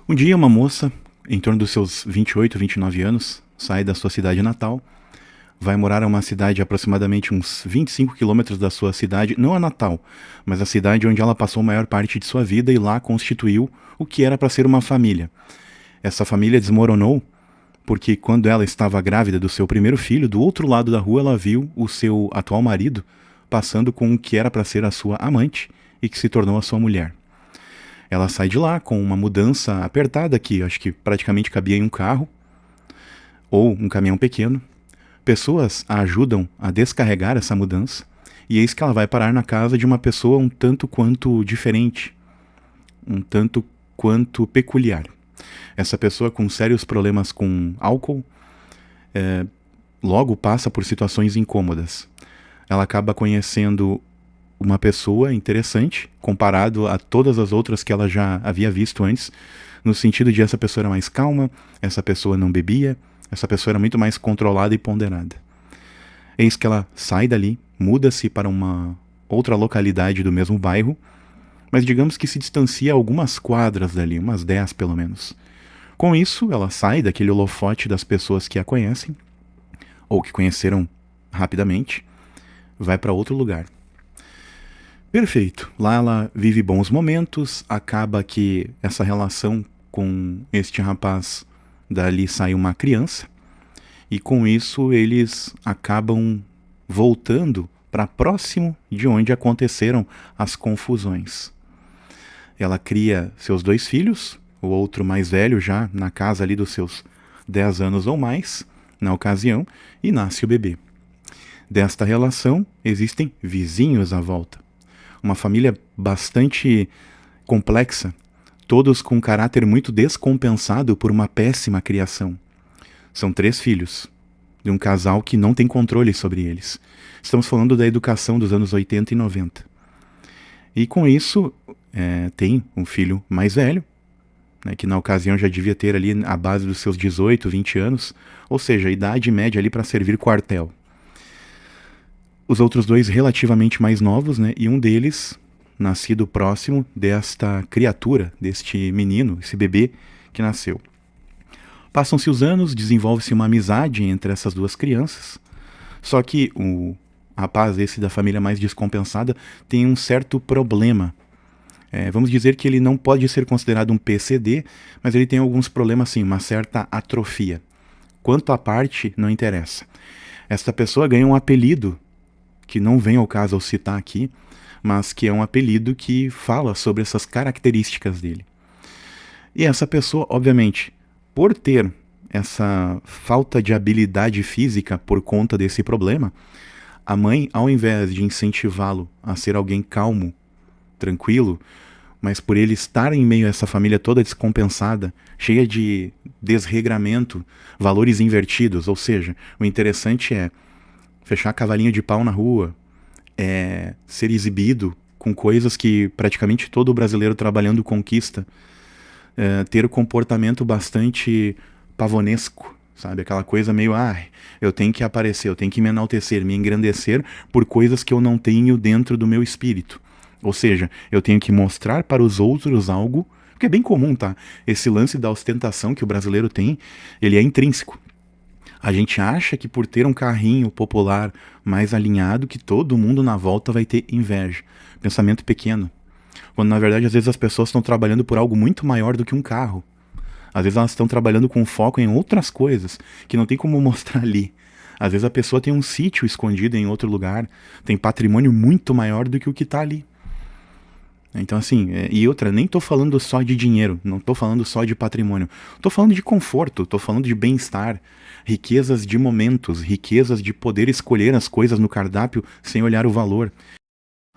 Um dia, uma moça, em torno dos seus 28, 29 anos, sai da sua cidade natal, vai morar a uma cidade aproximadamente uns 25 quilômetros da sua cidade, não a natal, mas a cidade onde ela passou a maior parte de sua vida e lá constituiu o que era para ser uma família. Essa família desmoronou porque quando ela estava grávida do seu primeiro filho, do outro lado da rua ela viu o seu atual marido passando com o que era para ser a sua amante e que se tornou a sua mulher. Ela sai de lá com uma mudança apertada que acho que praticamente cabia em um carro ou um caminhão pequeno. Pessoas a ajudam a descarregar essa mudança e eis que ela vai parar na casa de uma pessoa um tanto quanto diferente, um tanto quanto peculiar. Essa pessoa com sérios problemas com álcool logo passa por situações incômodas. Ela acaba conhecendo uma pessoa interessante comparado a todas as outras que ela já havia visto antes, no sentido de essa pessoa era mais calma, essa pessoa não bebia, essa pessoa era muito mais controlada e ponderada. Eis que ela sai dali, muda-se para uma outra localidade do mesmo bairro, mas digamos que se distancia algumas quadras dali, umas 10 pelo menos. Com isso, ela sai daquele holofote das pessoas que a conhecem, ou que conheceram rapidamente, vai para outro lugar. Perfeito. Lá ela vive bons momentos, acaba que essa relação com este rapaz, dali sai uma criança, e com isso eles acabam voltando para próximo de onde aconteceram as confusões. Ela cria seus 2 filhos, o outro mais velho já na casa ali dos seus 10 anos ou mais, na ocasião, e nasce o bebê. Desta relação existem vizinhos à volta. Uma família bastante complexa, todos com caráter muito descompensado por uma péssima criação. São 3 filhos, de um casal que não tem controle sobre eles. Estamos falando da educação dos anos 80 e 90. E com isso, tem um filho mais velho, né, que na ocasião já devia ter ali a base dos seus 18, 20 anos, ou seja, a idade média ali para servir quartel. Os outros 2 relativamente mais novos, né, e um deles nascido próximo desta criatura, deste menino, esse bebê que nasceu. Passam-se os anos, desenvolve-se uma amizade entre essas 2 crianças, só que o rapaz, esse da família mais descompensada, tem um certo problema. Vamos dizer que ele não pode ser considerado um PCD, mas ele tem alguns problemas, sim, uma certa atrofia. Quanto à parte, não interessa. Esta pessoa ganha um apelido, que não vem ao caso eu citar aqui, mas que é um apelido que fala sobre essas características dele. E essa pessoa, obviamente, por ter essa falta de habilidade física por conta desse problema, a mãe, ao invés de incentivá-lo a ser alguém calmo, tranquilo, mas por ele estar em meio a essa família toda descompensada, cheia de desregramento, valores invertidos, ou seja, o interessante é fechar cavalinho de pau na rua, ser exibido com coisas que praticamente todo brasileiro trabalhando conquista, ter um comportamento bastante pavonesco, sabe? Aquela coisa meio, eu tenho que aparecer, eu tenho que me enaltecer, me engrandecer por coisas que eu não tenho dentro do meu espírito. Ou seja, eu tenho que mostrar para os outros algo, que é bem comum, tá? Esse lance da ostentação que o brasileiro tem, ele é intrínseco. A gente acha que por ter um carrinho popular mais alinhado, que todo mundo na volta vai ter inveja. Pensamento pequeno. Quando na verdade às vezes as pessoas estão trabalhando por algo muito maior do que um carro. Às vezes elas estão trabalhando com foco em outras coisas, que não tem como mostrar ali. Às vezes a pessoa tem um sítio escondido em outro lugar, tem patrimônio muito maior do que o que está ali. Então assim, e outra, nem tô falando só de dinheiro, não tô falando só de patrimônio, tô falando de conforto, tô falando de bem-estar, riquezas de momentos, riquezas de poder escolher as coisas no cardápio sem olhar o valor.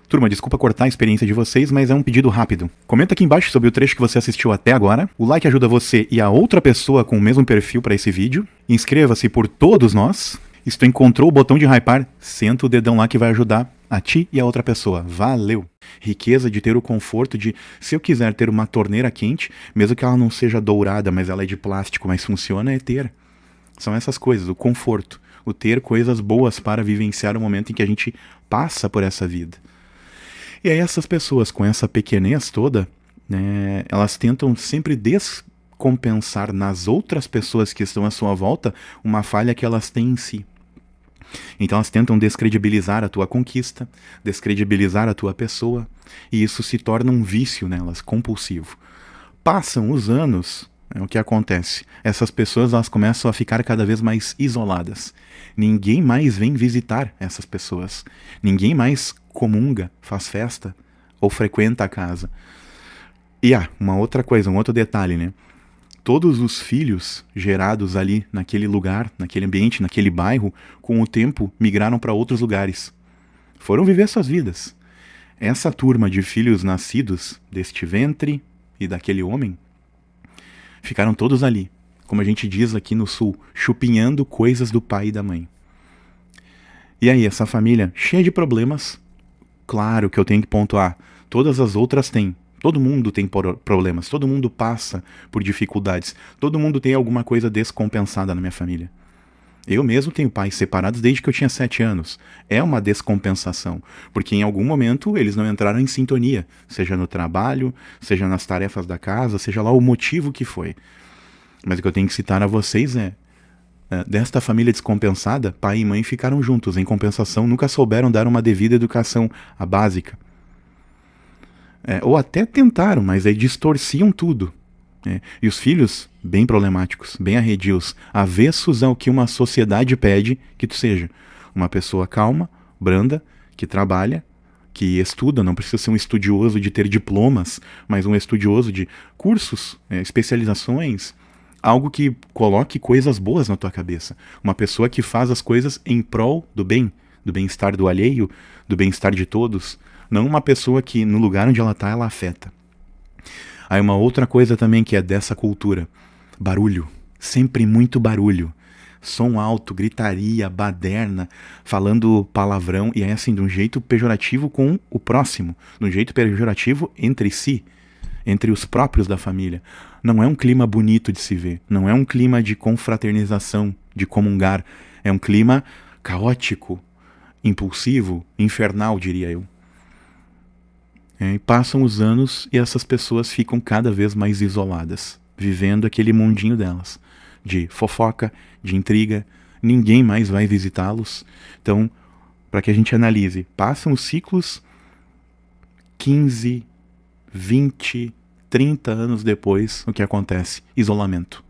Turma, desculpa cortar a experiência de vocês, mas é um pedido rápido. Comenta aqui embaixo sobre o trecho que você assistiu até agora. O like ajuda você e a outra pessoa com o mesmo perfil para esse vídeo. Inscreva-se por todos nós. E se tu encontrou o botão de hypar, senta o dedão lá que vai ajudar a ti e a outra pessoa. Valeu! Riqueza de ter o conforto de, se eu quiser ter uma torneira quente, mesmo que ela não seja dourada, mas ela é de plástico, mas funciona, é ter. São essas coisas, o conforto. O ter coisas boas para vivenciar o momento em que a gente passa por essa vida. E aí essas pessoas com essa pequenez toda, né, elas tentam sempre compensar nas outras pessoas que estão à sua volta uma falha que elas têm em si. Então elas tentam descredibilizar a tua conquista, descredibilizar a tua pessoa, e isso se torna um vício nelas, compulsivo. Passam os anos, o que acontece? Essas pessoas elas começam a ficar cada vez mais isoladas. Ninguém mais vem visitar essas pessoas. Ninguém mais comunga, faz festa ou frequenta a casa. E uma outra coisa, um outro detalhe, né? Todos os filhos gerados ali naquele lugar, naquele ambiente, naquele bairro, com o tempo migraram para outros lugares. Foram viver suas vidas. Essa turma de filhos nascidos deste ventre e daquele homem ficaram todos ali, como a gente diz aqui no sul, chupinhando coisas do pai e da mãe. E aí, essa família cheia de problemas, claro que eu tenho que pontuar, todas as outras têm. Todo mundo tem problemas, todo mundo passa por dificuldades, todo mundo tem alguma coisa descompensada na minha família. Eu mesmo tenho pais separados desde que eu tinha 7 anos. É uma descompensação, porque em algum momento eles não entraram em sintonia, seja no trabalho, seja nas tarefas da casa, seja lá o motivo que foi. Mas o que eu tenho que citar a vocês desta família descompensada, pai e mãe ficaram juntos, em compensação nunca souberam dar uma devida educação, a básica. Ou até tentaram, mas aí distorciam tudo. E os filhos, bem problemáticos, bem arredios, avessos ao que uma sociedade pede que tu seja. Uma pessoa calma, branda, que trabalha, que estuda, não precisa ser um estudioso de ter diplomas, mas um estudioso de cursos, especializações, algo que coloque coisas boas na tua cabeça. Uma pessoa que faz as coisas em prol do bem, do bem-estar do alheio, do bem-estar de todos. Não uma pessoa que no lugar onde ela está, ela afeta. Aí uma outra coisa também que é dessa cultura. Barulho. Sempre muito barulho. Som alto, gritaria, baderna, falando palavrão. E aí assim, de um jeito pejorativo com o próximo. De um jeito pejorativo entre si. Entre os próprios da família. Não é um clima bonito de se ver. Não é um clima de confraternização, de comungar. É um clima caótico, impulsivo, infernal, diria eu. E passam os anos e essas pessoas ficam cada vez mais isoladas, vivendo aquele mundinho delas, de fofoca, de intriga, ninguém mais vai visitá-los. Então, para que a gente analise, passam os ciclos 15, 20, 30 anos depois, o que acontece? Isolamento.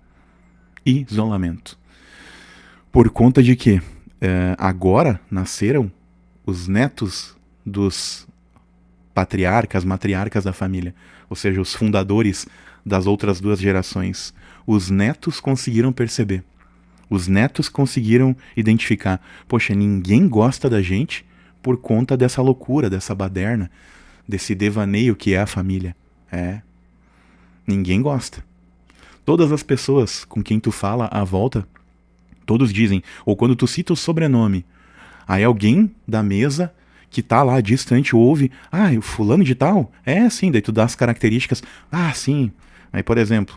Isolamento. Por conta de que agora nasceram os netos dos patriarcas, matriarcas da família, ou seja, os fundadores das outras 2 gerações. Os netos conseguiram perceber. Os netos conseguiram identificar. Poxa, ninguém gosta da gente por conta dessa loucura, dessa baderna, desse devaneio que é a família. Ninguém gosta. Todas as pessoas com quem tu fala à volta, todos dizem, ou quando tu cita o sobrenome, aí alguém da mesa que tá lá distante ouve, o fulano de tal? Sim, daí tu dá as características, sim. Aí, por exemplo,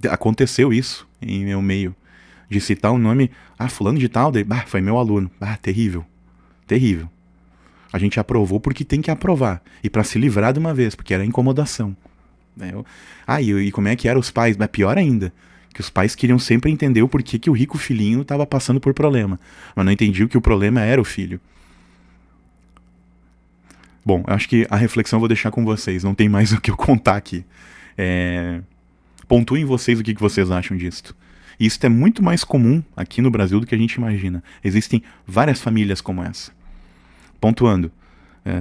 aconteceu isso em meu meio, de citar o nome, fulano de tal, daí, foi meu aluno, terrível, terrível. A gente aprovou porque tem que aprovar, e para se livrar de uma vez, porque era incomodação. E como é que eram os pais? Pior ainda, que os pais queriam sempre entender o porquê que o rico filhinho estava passando por problema, mas não entendiam que o problema era o filho. Bom, eu acho que a reflexão eu vou deixar com vocês, não tem mais o que eu contar aqui. Pontuem vocês o que vocês acham disso. E isso é muito mais comum aqui no Brasil do que a gente imagina. Existem várias famílias como essa. Pontuando,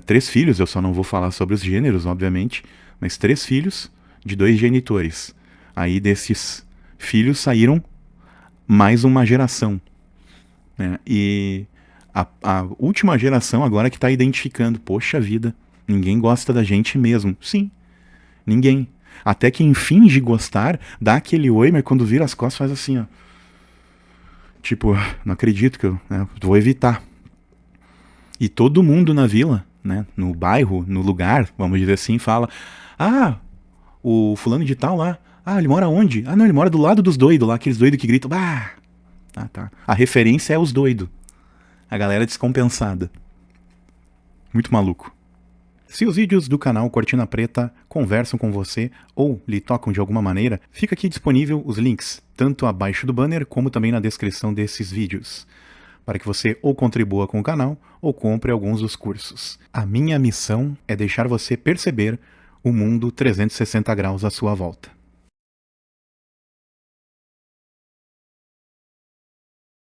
3 filhos, eu só não vou falar sobre os gêneros, obviamente, mas 3 filhos de 2 genitores. Aí desses filhos saíram mais uma geração. E a última geração agora que está identificando, poxa vida, ninguém gosta da gente mesmo. Sim, ninguém. Até quem finge gostar, dá aquele oi, mas quando vira as costas faz assim, ó. Tipo, não acredito que eu vou evitar. E todo mundo na vila, no bairro, no lugar, vamos dizer assim, fala, o fulano de tal lá, ele mora onde? Não, ele mora do lado dos doidos lá, aqueles doidos que gritam, tá. A referência é os doidos. A galera descompensada. Muito maluco. Se os vídeos do canal Cortina Preta conversam com você ou lhe tocam de alguma maneira, fica aqui disponível os links, tanto abaixo do banner como também na descrição desses vídeos, para que você ou contribua com o canal ou compre alguns dos cursos. A minha missão é deixar você perceber o mundo 360 graus à sua volta.